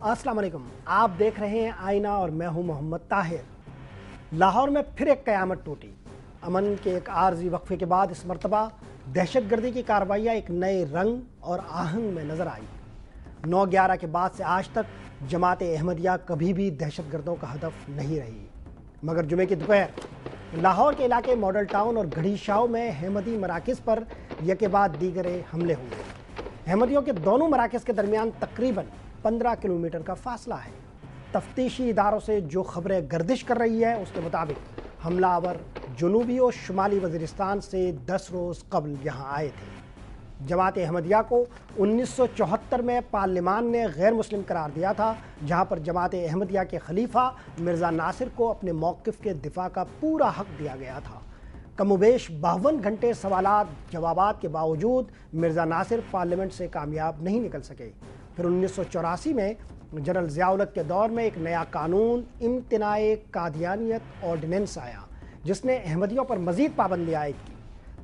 अस्सलाम वालेकुम। आप देख रहे हैं आईना और मैं हूं मोहम्मद ताहिर। लाहौर में फिर एक क़यामत टूटी। अमन के एक आर्जी वक्फे के बाद इस मरतबा दहशतगर्दी की कार्रवाइयाँ एक नए रंग और आहंग में नज़र आई। 9/11 के बाद से आज तक जमात अहमदिया कभी भी दहशतगर्दों का हदफ नहीं रही, मगर जुमे की दोपहर लाहौर के इलाके मॉडल टाउन और घड़ी शाह में अहमदी मराकज़ पर यके बाद दीगरे हमले हुए। अहमदियों के दोनों मराकज़ के दरमियान तकरीबन 15 किलोमीटर का फासला है। तफ्तीशी इदारों से जो खबरें गर्दिश कर रही है उसके मुताबिक हमलावर जनूबी और शुमाली वज़ीरिस्तान से 10 रोज़ कबल यहाँ आए थे। जमात अहमदिया को 1974 में पार्लिमान ने गैर मुस्लिम करार दिया था, जहाँ पर जमात अहमदिया के खलीफा मिर्ज़ा नासिर को अपने मौक़िफ़ के दिफा का पूरा हक़ दिया गया था। कमोबेश 52 घंटे सवालात जवाबात के बावजूद मिर्ज़ा नासिर पार्लियामेंट से कामयाब नहीं निकल सके। फिर 1984 में जनरल ज़िया-उल-हक़ के दौर में एक नया कानून इम्तिनाए कादियानियत ऑर्डिनेंस आया, जिसने अहमदियों पर मज़ीद पाबंदी आयद की।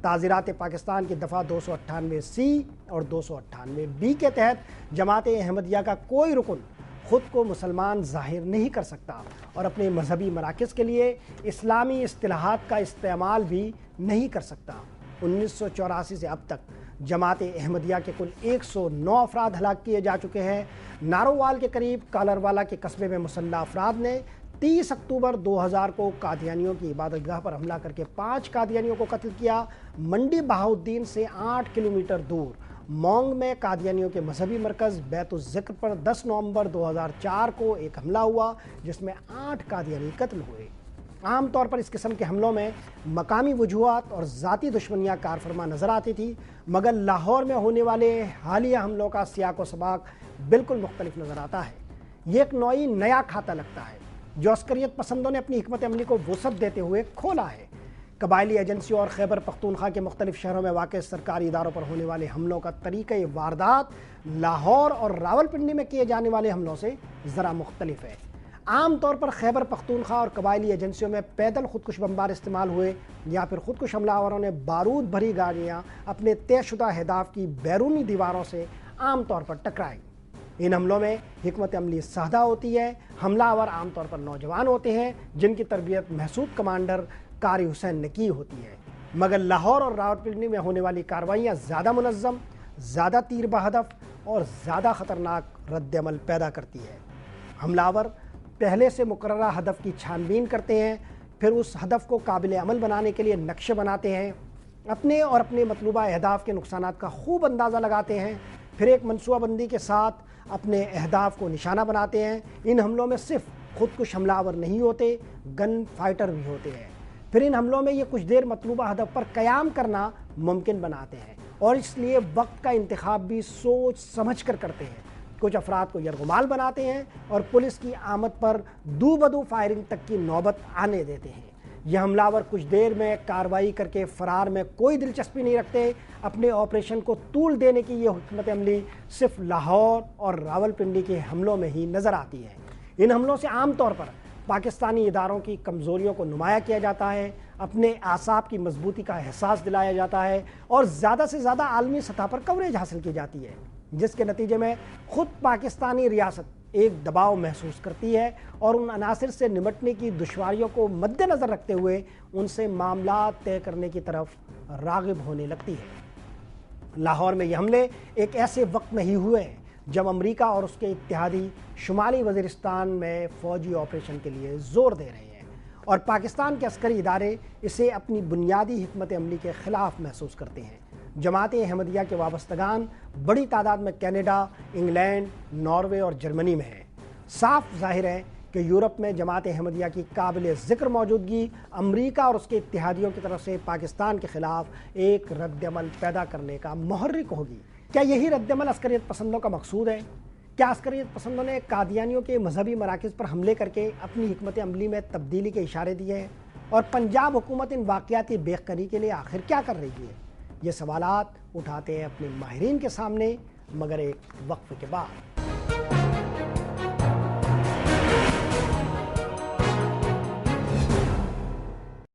ताज़ीरात पाकिस्तान की दफ़ा 298C और 298B के तहत जमात अहमदिया का कोई रुकन ख़ुद को मुसलमान ज़ाहिर नहीं कर सकता और अपने मजहबी मराकज़ के लिए इस्लामी इस्तिलाहात का इस्तेमाल भी नहीं कर सकता। 1984 से अब तक जमात अहमदिया के कुल 109 अफराद हलाक किए जा चुके हैं। नारोवाल के करीब कालरवाला के कस्बे में मुसल्लह अफराद ने 30 अक्टूबर 2000 को कादियानियों की इबादतगाह पर हमला करके 5 कादियानियों को कत्ल किया। मंडी बहाउद्दीन से 8 किलोमीटर दूर मोंग में कादियानियों के मजहबी मरकज़ बैतुज़्ज़िक्र पर 10 नवंबर 2004 को एक हमला हुआ, जिसमें 8 कादियानी कत्ल हुए। आम तौर पर इस किस्म के हमलों में मकामी वजूहात और ज़ाती दुश्मनियाँ कारफरमा नज़र आती थी, मगर लाहौर में होने वाले हालिया हमलों का सियाक व सबाक बिल्कुल मुख्तलिफ नज़र आता है। ये एक नई नया खाता लगता है जो अस्करियत पसंदों ने अपनी हिकमत अमली को वसअत देते हुए खोला है। कबायली एजेंसियों और खैबर पख्तूनख्वा के मुख्तलिफ शहरों में वाक़ सरकारी इदारों पर होने वाले हमलों का तरीक़ा वारदात लाहौर और रावलपिंडी में किए जाने वाले हमलों से ज़रा मुख्तलिफ है। आम तौर पर खैबर पख्तूनख्वा और कबायली एजेंसियों में पैदल खुदकुश बमबार इस्तेमाल हुए या फिर खुदकुश हमलावरों ने बारूद भरी गाड़ियाँ अपने तयशुदा अहदाफ की बैरूनी दीवारों से आम तौर पर टकराई। इन हमलों में हिकमत अमली सादा होती है। हमलावर आमतौर पर नौजवान होते हैं जिनकी तरबियत महसूद कमांडर कारी हुसैन ने की होती है, मगर लाहौर और रावलपिंडी में होने वाली कार्रवाइयाँ ज़्यादा मुनज़्ज़म, ज़्यादा तीर बहदफ और ज़्यादा ख़तरनाक रद्द-अमल पैदा करती है। हमलावर पहले से मुकर्ररा हदफ की छानबीन करते हैं, फिर उस हदफ को काबिल अमल बनाने के लिए नक्शे बनाते हैं, अपने और अपने मतलूबा अहदाफ के नुकसानात का खूब अंदाज़ा लगाते हैं, फिर एक मनसूबाबंदी के साथ अपने अहदाफ को निशाना बनाते हैं। इन हमलों में सिर्फ खुदकुश हमलावर नहीं होते, गन फाइटर भी होते हैं। फिर इन हमलों में ये कुछ देर मतलूबा हदफ पर क़याम करना मुमकिन बनाते हैं और इसलिए वक्त का इंतखाब भी सोच समझ कर करते हैं। कुछ अफराद को यरगुमाल बनाते हैं और पुलिस की आमद पर दू बदू फायरिंग तक की नौबत आने देते हैं। यह हमलावर कुछ देर में कार्रवाई करके फ़रार में कोई दिलचस्पी नहीं रखते। अपने ऑपरेशन को तूल देने की यह हिकमत अमली सिर्फ लाहौर और रावलपिंडी के हमलों में ही नज़र आती है। इन हमलों से आम तौर पर पाकिस्तानी इदारों की कमज़ोरियों को नुमाया किया जाता है, अपने आसाब की मजबूती का एहसास दिलाया जाता है और ज़्यादा से ज़्यादा आलमी सतह पर कवरेज हासिल की जाती है, जिसके नतीजे में ख़ुद पाकिस्तानी रियासत एक दबाव महसूस करती है और उन अनासिर से निमटने की दुश्वारियों को मद्देनज़र रखते हुए उनसे मामला तय करने की तरफ राग़िब होने लगती है। लाहौर में ये हमले एक ऐसे वक्त में ही हुए हैं जब अमेरिका और उसके इत्तेहादी शुमाली वज़ीरिस्तान में फ़ौजी ऑपरेशन के लिए ज़ोर दे रहे हैं और पाकिस्तान के अस्करी इदारे इसे अपनी बुनियादी हिकमत अमली के ख़िलाफ़ महसूस करते हैं। जमात अहमदिया के वाबस्तगान बड़ी तादाद में कनाडा, इंग्लैंड, नॉर्वे और जर्मनी में हैं। साफ ज़ाहिर है कि यूरोप में जमात अहमदिया की काबिल ज़िक्र मौजूदगी अमेरिका और उसके इत्तेहादियों की तरफ से पाकिस्तान के ख़िलाफ़ एक रद्द-अमल पैदा करने का मुहर्रिक होगी। क्या यही रद्द-अमल अस्करियत पसंदों का मकसूद है? क्या अस्करियत पसंदों ने कादियानियों के मजहबी मराकज़ पर हमले करके अपनी हिकमत अमली में तब्दीली के इशारे दिए हैं? और पंजाब हुकूमत इन वाक़याती बेखबरी के लिए आखिर क्या कर रही है? ये सवालात उठाते हैं अपने माहिरीन के सामने, मगर एक वक्फ़े के बाद।